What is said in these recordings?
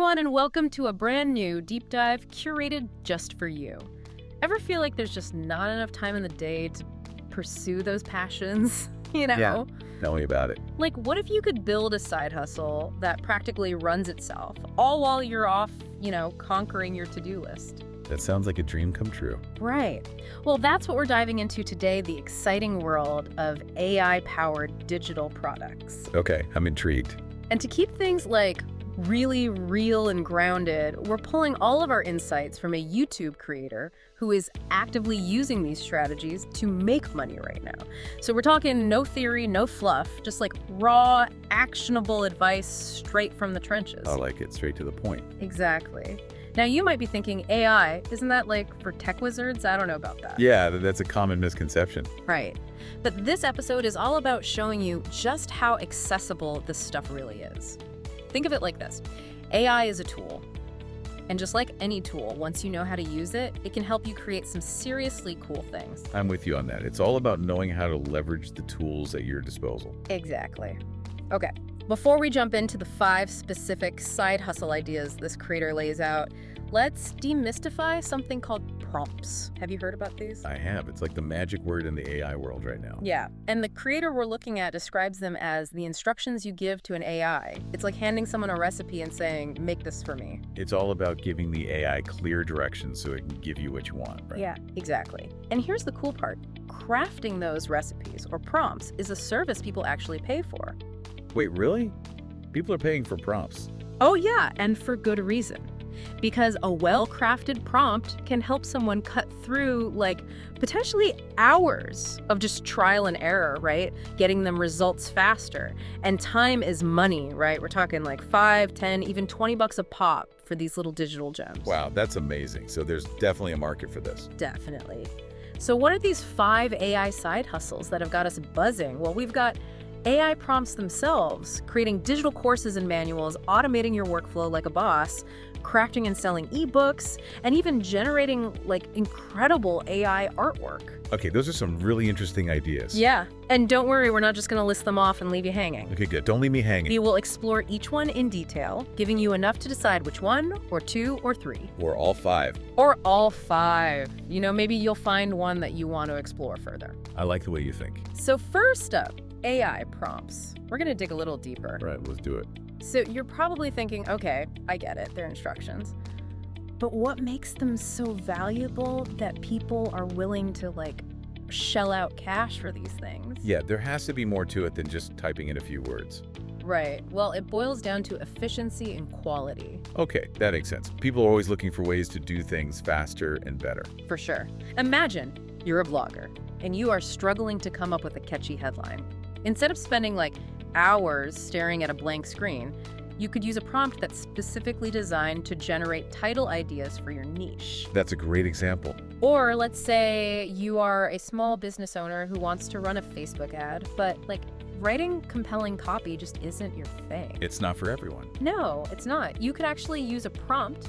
everyone, and welcome to a brand new deep dive curated just for you. Ever feel like there's just not enough time in the day to pursue those passions? Yeah, tell me about it. Like, what if you could build a side hustle that practically runs itself, all while you're off, conquering your to-do list? That sounds like a dream come true. Right. Well, that's what we're diving into today, the exciting world of AI-powered digital products. Okay, I'm intrigued. And to keep things really real and grounded, we're pulling all of our insights from a YouTube creator who is actively using these strategies to make money right now. So we're talking no theory, no fluff, just raw, actionable advice straight from the trenches. I like it, straight to the point. Exactly. Now you might be thinking, AI, isn't that for tech wizards? I don't know about that. Yeah, that's a common misconception. Right. But this episode is all about showing you just how accessible this stuff really is. Think of it like this. AI is a tool. And just like any tool, once you know how to use it, it can help you create some seriously cool things. I'm with you on that. It's all about knowing how to leverage the tools at your disposal. Exactly. Okay, before we jump into the 5 specific side hustle ideas this creator lays out, let's demystify something called prompts. Have you heard about these? I have. It's like the magic word in the AI world right now. Yeah, and the creator we're looking at describes them as the instructions you give to an AI. It's like handing someone a recipe and saying, make this for me. It's all about giving the AI clear directions so it can give you what you want, right? Yeah, exactly. And here's the cool part. Crafting those recipes or prompts is a service people actually pay for. Wait, really? People are paying for prompts? Oh yeah, and for good reason. Because a well-crafted prompt can help someone cut through, potentially hours of just trial and error, right? Getting them results faster. And time is money, right? We're talking 5, 10, even 20 bucks a pop for these little digital gems. Wow, that's amazing. So there's definitely a market for this. Definitely. So what are these 5 AI side hustles that have got us buzzing? Well, we've got AI prompts themselves, creating digital courses and manuals, automating your workflow like a boss, crafting and selling eBooks, and even generating incredible AI artwork. Okay, those are some really interesting ideas. Yeah, and don't worry, we're not just going to list them off and leave you hanging. Okay, good. Don't leave me hanging. We will explore each one in detail, giving you enough to decide which one, or 2, or 3. Or all 5. Or all 5. Maybe you'll find one that you want to explore further. I like the way you think. So first up, AI prompts. We're going to dig a little deeper. All right, let's do it. So you're probably thinking, okay, I get it, they're instructions. But what makes them so valuable that people are willing to shell out cash for these things? Yeah, there has to be more to it than just typing in a few words. Right. Well, it boils down to efficiency and quality. Okay, that makes sense. People are always looking for ways to do things faster and better. For sure. Imagine you're a blogger and you are struggling to come up with a catchy headline. Instead of spending hours staring at a blank screen, you could use a prompt that's specifically designed to generate title ideas for your niche. That's a great example. Or let's say you are a small business owner who wants to run a Facebook ad, but writing compelling copy just isn't your thing. It's not for everyone. No, it's not. You could actually use a prompt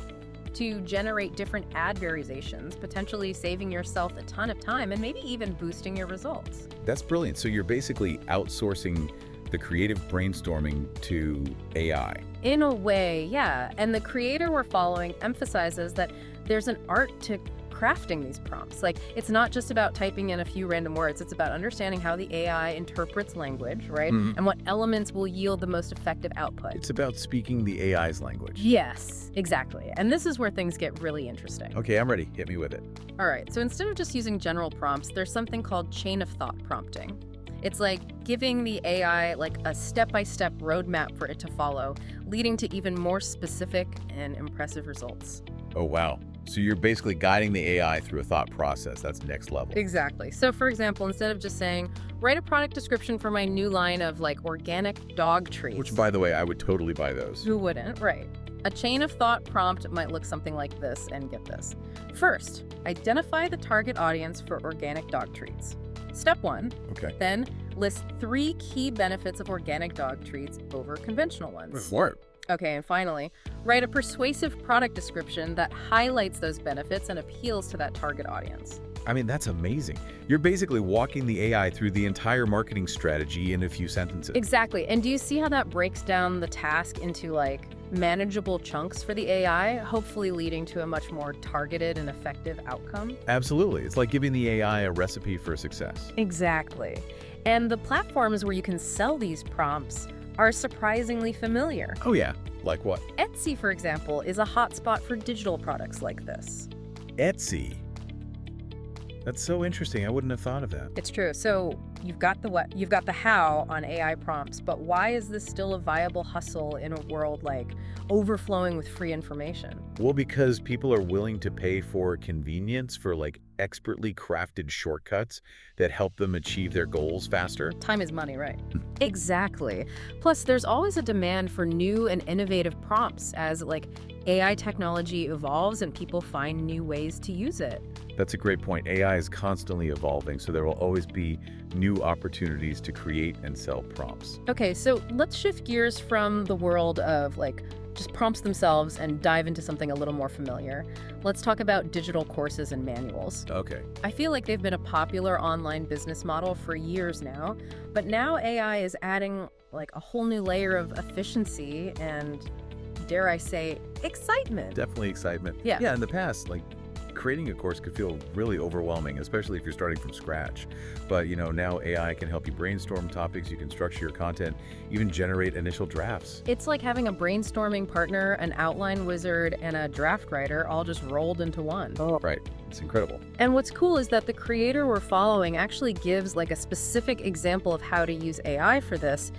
to generate different ad variations, potentially saving yourself a ton of time and maybe even boosting your results. That's brilliant. So you're basically outsourcing the creative brainstorming to AI. In a way, yeah. And the creator we're following emphasizes that there's an art to crafting these prompts. It's not just about typing in a few random words. It's about understanding how the AI interprets language, right? And what elements will yield the most effective output. It's about speaking the AI's language. Yes, exactly. And this is where things get really interesting. Okay, I'm ready. Hit me with it. All right, so instead of just using general prompts, there's something called chain of thought prompting. It's giving the AI a step-by-step roadmap for it to follow, leading to even more specific and impressive results. Oh, wow. So you're basically guiding the AI through a thought process. That's next level. Exactly. So for example, instead of just saying, write a product description for my new line of organic dog treats. Which, by the way, I would totally buy those. Who wouldn't? Right. A chain of thought prompt might look something like this, and get this. First, identify the target audience for organic dog treats. Step 1. Okay. Then list 3 key benefits of organic dog treats over conventional ones. Smart. Okay, and finally, write a persuasive product description that highlights those benefits and appeals to that target audience. I mean, that's amazing. You're basically walking the AI through the entire marketing strategy in a few sentences. Exactly. And do you see how that breaks down the task into manageable chunks for the AI, hopefully leading to a much more targeted and effective outcome. Absolutely. It's like giving the AI a recipe for success. Exactly. And the platforms where you can sell these prompts are surprisingly familiar. Oh yeah, like what? Etsy, for example, is a hotspot for digital products like this. Etsy. That's so interesting. I wouldn't have thought of that. It's true. So you've got the what, you've got the how on AI prompts, but why is this still a viable hustle in a world like overflowing with free information? Well, because people are willing to pay for convenience, for like expertly crafted shortcuts that help them achieve their goals faster. Time is money, right? Exactly. Plus, there's always a demand for new and innovative prompts as like AI technology evolves and people find new ways to use it. That's a great point. AI is constantly evolving, so there will always be new opportunities to create and sell prompts. Okay, so let's shift gears from the world of like just prompts themselves and dive into something a little more familiar. Let's talk about digital courses and manuals. Okay. I feel like they've been a popular online business model for years now, but now AI is adding like a whole new layer of efficiency and, dare I say, excitement. Definitely excitement. Yeah. Yeah, in the past, like creating a course could feel really overwhelming, especially if you're starting from scratch. But, now AI can help you brainstorm topics, you can structure your content, even generate initial drafts. It's like having a brainstorming partner, an outline wizard, and a draft writer all just rolled into one. Oh, right. It's incredible. And what's cool is that the creator we're following actually gives like a specific example of how to use AI for this.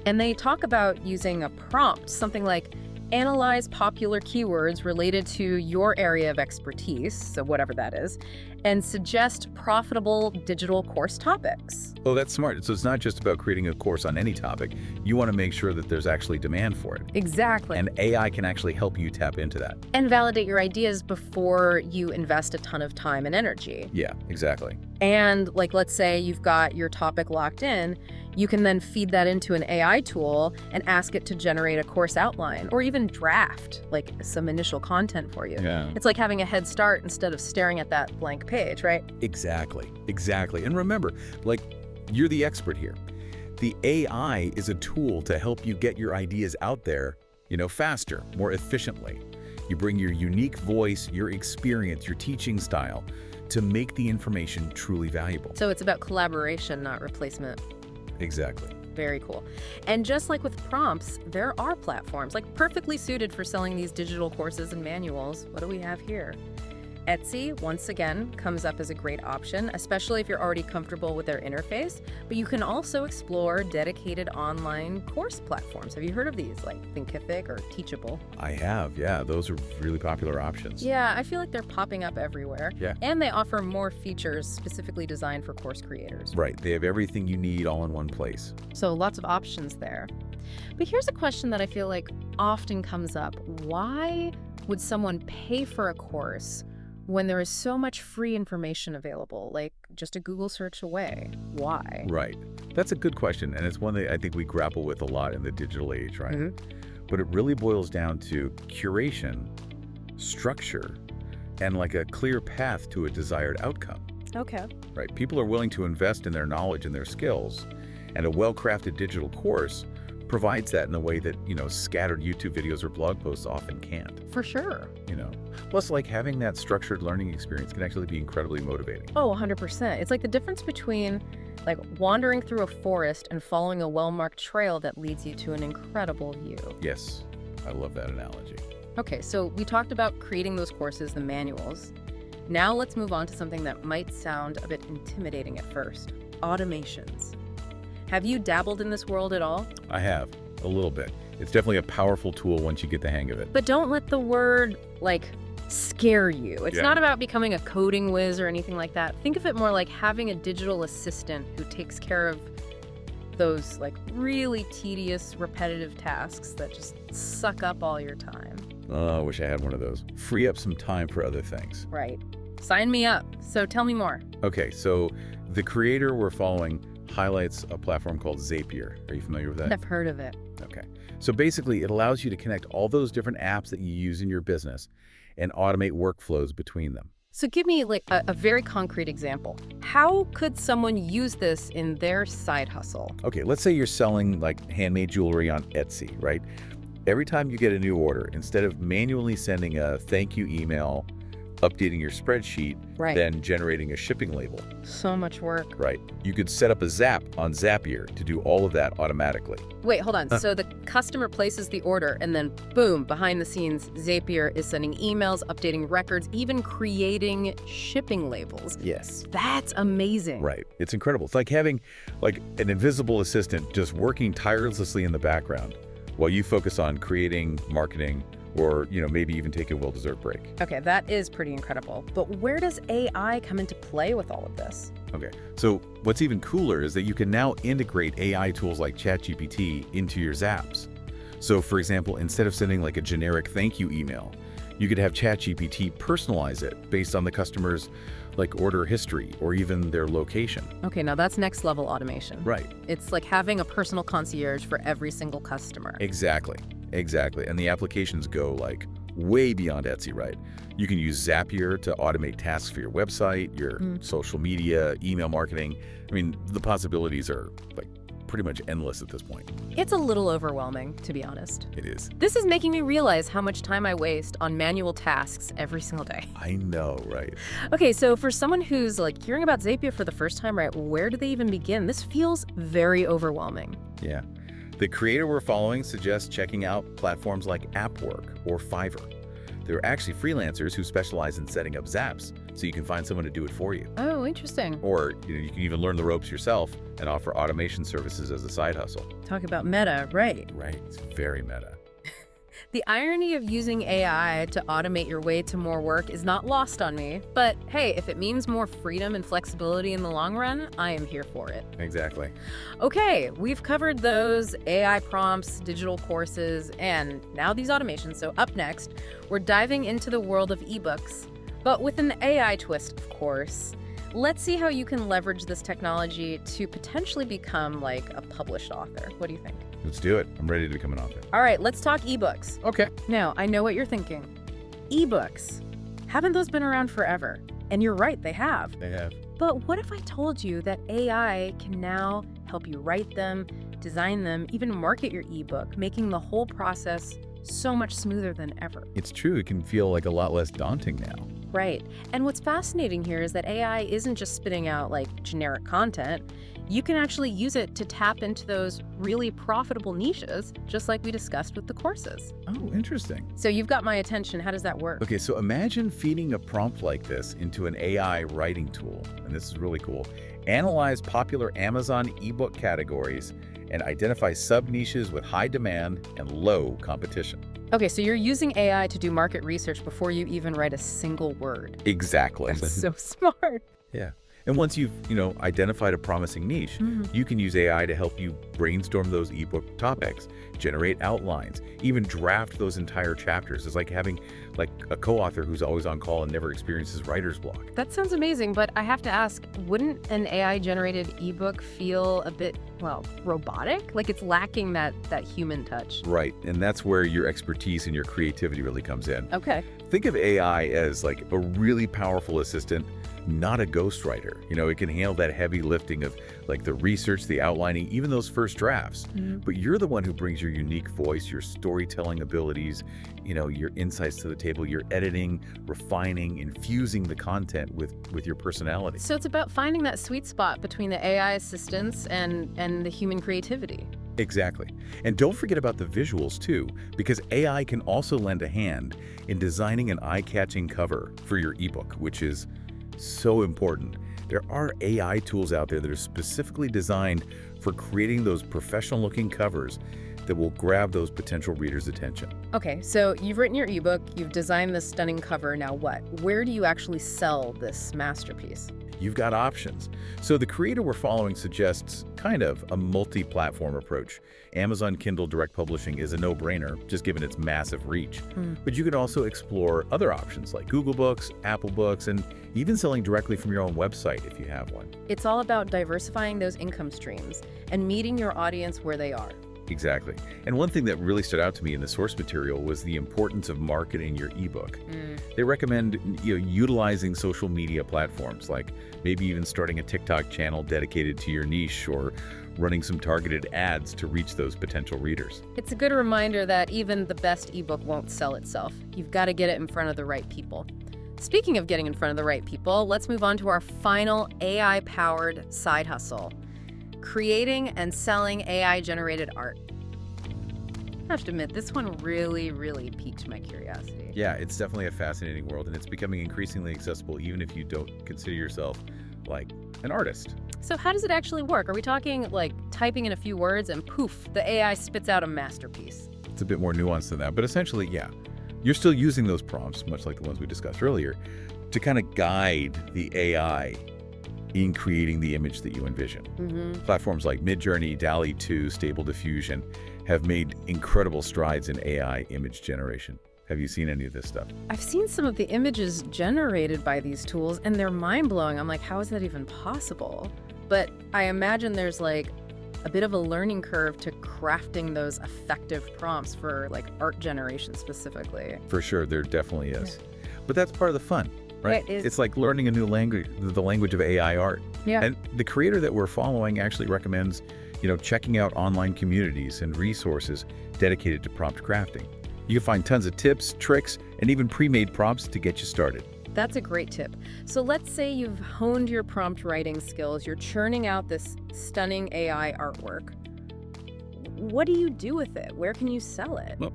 And they talk about using a prompt, something like, analyze popular keywords related to your area of expertise, so whatever that is, and suggest profitable digital course topics. Oh, that's smart. So it's not just about creating a course on any topic. You want to make sure that there's actually demand for it. Exactly. And AI can actually help you tap into that. And validate your ideas before you invest a ton of time and energy. Yeah, exactly. And like, let's say you've got your topic locked in, you can then feed that into an AI tool and ask it to generate a course outline or even draft like some initial content for you. Yeah. It's like having a head start instead of staring at that blank page, right? Exactly. Exactly. And remember, like, you're the expert here. The AI is a tool to help you get your ideas out there, faster, more efficiently. You bring your unique voice, your experience, your teaching style to make the information truly valuable. So it's about collaboration, not replacement. Exactly. Very cool. And just like with prompts, there are platforms like perfectly suited for selling these digital courses and manuals. What do we have here? Etsy, once again, comes up as a great option, especially if you're already comfortable with their interface, but you can also explore dedicated online course platforms. Have you heard of these, like Thinkific or Teachable? I have, yeah. Those are really popular options. Yeah, I feel like they're popping up everywhere. Yeah. And they offer more features specifically designed for course creators. Right. They have everything you need all in one place. So lots of options there. But here's a question that I feel like often comes up. Why would someone pay for a course when there is so much free information available, like just a Google search away? Why? Right. That's a good question, and it's one that I think we grapple with a lot in the digital age, right? Mm-hmm. But it really boils down to curation, structure, and like a clear path to a desired outcome. Okay. Right? People are willing to invest in their knowledge and their skills, and a well-crafted digital course provides that in a way that, scattered YouTube videos or blog posts often can't. For sure. Plus, like, having that structured learning experience can actually be incredibly motivating. Oh, 100%. It's like the difference between like wandering through a forest and following a well-marked trail that leads you to an incredible view. Yes, I love that analogy. Okay, so we talked about creating those courses, the manuals. Now let's move on to something that might sound a bit intimidating at first. Automations. Have you dabbled in this world at all? I have, a little bit. It's definitely a powerful tool once you get the hang of it. But don't let the word, scare you. It's Yeah. not about becoming a coding whiz or anything like that. Think of it more like having a digital assistant who takes care of those, really tedious, repetitive tasks that just suck up all your time. Oh, I wish I had one of those. Free up some time for other things. Right. Sign me up. So tell me more. Okay, so the creator we're following highlights a platform called Zapier. Are you familiar with that? I've heard of it. Okay. So basically, it allows you to connect all those different apps that you use in your business and automate workflows between them. So give me a very concrete example. How could someone use this in their side hustle? Okay, let's say you're selling handmade jewelry on Etsy, right? Every time you get a new order, instead of manually sending a thank you email, updating your spreadsheet, Right. then generating a shipping label, So much work. right? You could set up a Zap on Zapier to do all of that automatically. Wait, hold on. So the customer places the order and then boom, behind the scenes, Zapier is sending emails, updating records, even creating shipping labels. Yes. That's amazing. Right. It's incredible. It's like having an invisible assistant just working tirelessly in the background while you focus on creating, marketing, or, maybe even take a well-deserved break. Okay, that is pretty incredible. But where does AI come into play with all of this? Okay, so what's even cooler is that you can now integrate AI tools like ChatGPT into your Zaps. So for example, instead of sending a generic thank you email, you could have ChatGPT personalize it based on the customer's order history or even their location. Okay, now that's next level automation. Right. It's like having a personal concierge for every single customer. Exactly. And the applications go way beyond Etsy, right? You can use Zapier to automate tasks for your website, your social media, email marketing. I mean, the possibilities are pretty much endless at this point. It's a little overwhelming, to be honest. It is. This is making me realize how much time I waste on manual tasks every single day. I know, right? Okay, so for someone who's hearing about Zapier for the first time, right, where do they even begin? This feels very overwhelming. Yeah. The creator we're following suggests checking out platforms like Upwork or Fiverr. They're actually freelancers who specialize in setting up Zaps, so you can find someone to do it for you. Oh, interesting. Or you can even learn the ropes yourself and offer automation services as a side hustle. Talk about meta, right? Right. It's very meta. The irony of using AI to automate your way to more work is not lost on me. But hey, if it means more freedom and flexibility in the long run, I am here for it. Exactly. Okay, we've covered those AI prompts, digital courses, and now these automations. So up next, we're diving into the world of ebooks, but with an AI twist, of course. Let's see how you can leverage this technology to potentially become a published author. What do you think? Let's do it. I'm ready to become an author. All right, let's talk ebooks. Okay. Now, I know what you're thinking. Ebooks. Haven't those been around forever? And you're right, they have. They have. But what if I told you that AI can now help you write them, design them, even market your ebook, making the whole process so much smoother than ever? It's true. It can feel a lot less daunting now. Right. And what's fascinating here is that AI isn't just spitting out generic content. You can actually use it to tap into those really profitable niches, just like we discussed with the courses. Oh, interesting. So you've got my attention. How does that work? Okay, so imagine feeding a prompt like this into an AI writing tool, and this is really cool. Analyze popular Amazon ebook categories and identify sub-niches with high demand and low competition. Okay, so you're using AI to do market research before you even write a single word. Exactly. That's so smart. Yeah. And once you've, identified a promising niche, you can use AI to help you brainstorm those ebook topics, generate outlines, even draft those entire chapters. It's like having a co-author who's always on call and never experiences writer's block. That sounds amazing, but I have to ask, wouldn't an AI-generated ebook feel a bit, robotic? It's lacking that human touch. Right. And that's where your expertise and your creativity really comes in. Okay. Think of AI as a really powerful assistant, not a ghostwriter. It can handle that heavy lifting of the research, the outlining, even those first drafts. But you're the one who brings your unique voice, your storytelling abilities, your insights to the table, your editing, refining, infusing the content with your personality. So it's about finding that sweet spot between the AI assistance and the human creativity. Exactly. And don't forget about the visuals too, because AI can also lend a hand in designing an eye-catching cover for your ebook, which is so important. There are AI tools out there that are specifically designed for creating those professional-looking covers that will grab those potential readers' attention. Okay, so you've written your ebook, you've designed this stunning cover, now what? Where do you actually sell this masterpiece? You've got options. So the creator we're following suggests kind of a multi-platform approach. Amazon Kindle Direct Publishing is a no-brainer, just given its massive reach. But you could also explore other options like Google Books, Apple Books, and even selling directly from your own website if you have one. It's all about diversifying those income streams and meeting your audience where they are. Exactly. And one thing that really stood out to me in the source material was the importance of marketing your ebook. They recommend utilizing social media platforms, like maybe even starting a TikTok channel dedicated to your niche or running some targeted ads to reach those potential readers. It's a good reminder that even the best ebook won't sell itself. You've got to get it in front of the right people. Speaking of getting in front of the right people, let's move on to our final AI-powered side hustle: creating and selling AI-generated art. I have to admit, this one really piqued my curiosity. Yeah, it's definitely a fascinating world, and it's becoming increasingly accessible even if you don't consider yourself like an artist. So how does it actually work? Are we talking like typing in a few words and poof, the AI spits out a masterpiece? It's a bit more nuanced than that, but essentially, yeah. You're still using those prompts, much like the ones we discussed earlier, to kind of guide the AI in creating the image that you envision. Platforms like Midjourney, DALL-E 2, Stable Diffusion have made incredible strides in AI image generation. Have you seen any of this stuff? I've seen some of the images generated by these tools, and they're mind-blowing. I'm like, how is that even possible? But I imagine there's like a bit of a learning curve to crafting those effective prompts for like art generation specifically. For sure, there definitely is. But that's part of the fun, right? It's like learning a new language, the language of AI art. Yeah. And the creator that we're following actually recommends, checking out online communities and resources dedicated to prompt crafting. You can find tons of tips, tricks, and even pre-made prompts to get you started. That's a great tip. So let's say you've honed your prompt writing skills, you're churning out this stunning AI artwork. What do you do with it? Where can you sell it? Well,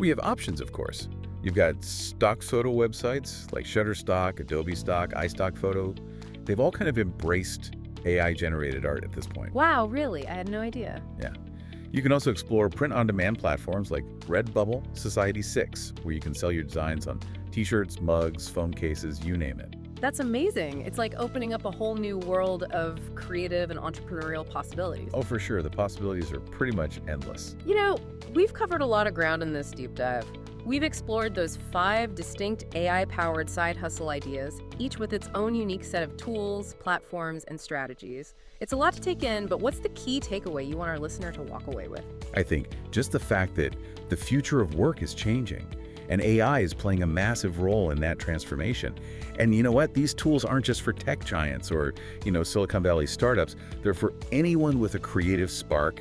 we have options, of course. You've got stock photo websites like Shutterstock, Adobe Stock, iStock Photo. They've all kind of embraced AI-generated art at this point. Wow, really? I had no idea. Yeah. You can also explore print-on-demand platforms like Redbubble, Society6, where you can sell your designs on t-shirts, mugs, phone cases, you name it. That's amazing. It's like opening up a whole new world of creative and entrepreneurial possibilities. Oh, for sure. The possibilities are pretty much endless. We've covered a lot of ground in this deep dive. We've explored those 5 distinct AI-powered side hustle ideas, each with its own unique set of tools, platforms, and strategies. It's a lot to take in, but what's the key takeaway you want our listener to walk away with? I think just the fact that the future of work is changing, and AI is playing a massive role in that transformation. And you know what? These tools aren't just for tech giants or, Silicon Valley startups. They're for anyone with a creative spark,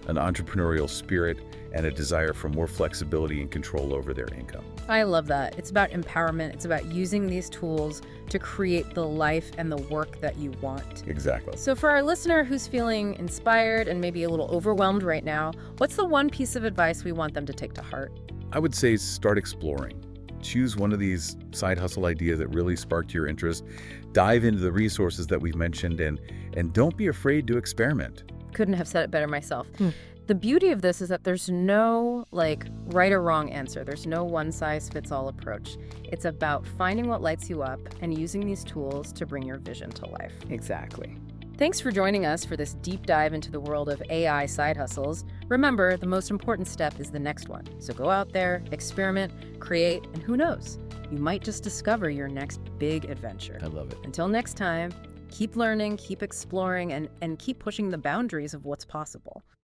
an entrepreneurial spirit, and a desire for more flexibility and control over their income. I love that. It's about empowerment. It's about using these tools to create the life and the work that you want. Exactly. So for our listener who's feeling inspired and maybe a little overwhelmed right now, what's the one piece of advice we want them to take to heart? I would say start exploring. Choose one of these side hustle ideas that really sparked your interest. Dive into the resources that we've mentioned and don't be afraid to experiment. Couldn't have said it better myself. The beauty of this is that there's no right or wrong answer. There's no one-size-fits-all approach. It's about finding what lights you up and using these tools to bring your vision to life. Exactly. Thanks for joining us for this deep dive into the world of AI side hustles. Remember, the most important step is the next one. So go out there, experiment, create, and who knows, you might just discover your next big adventure. I love it. Until next time, keep learning, keep exploring, and keep pushing the boundaries of what's possible.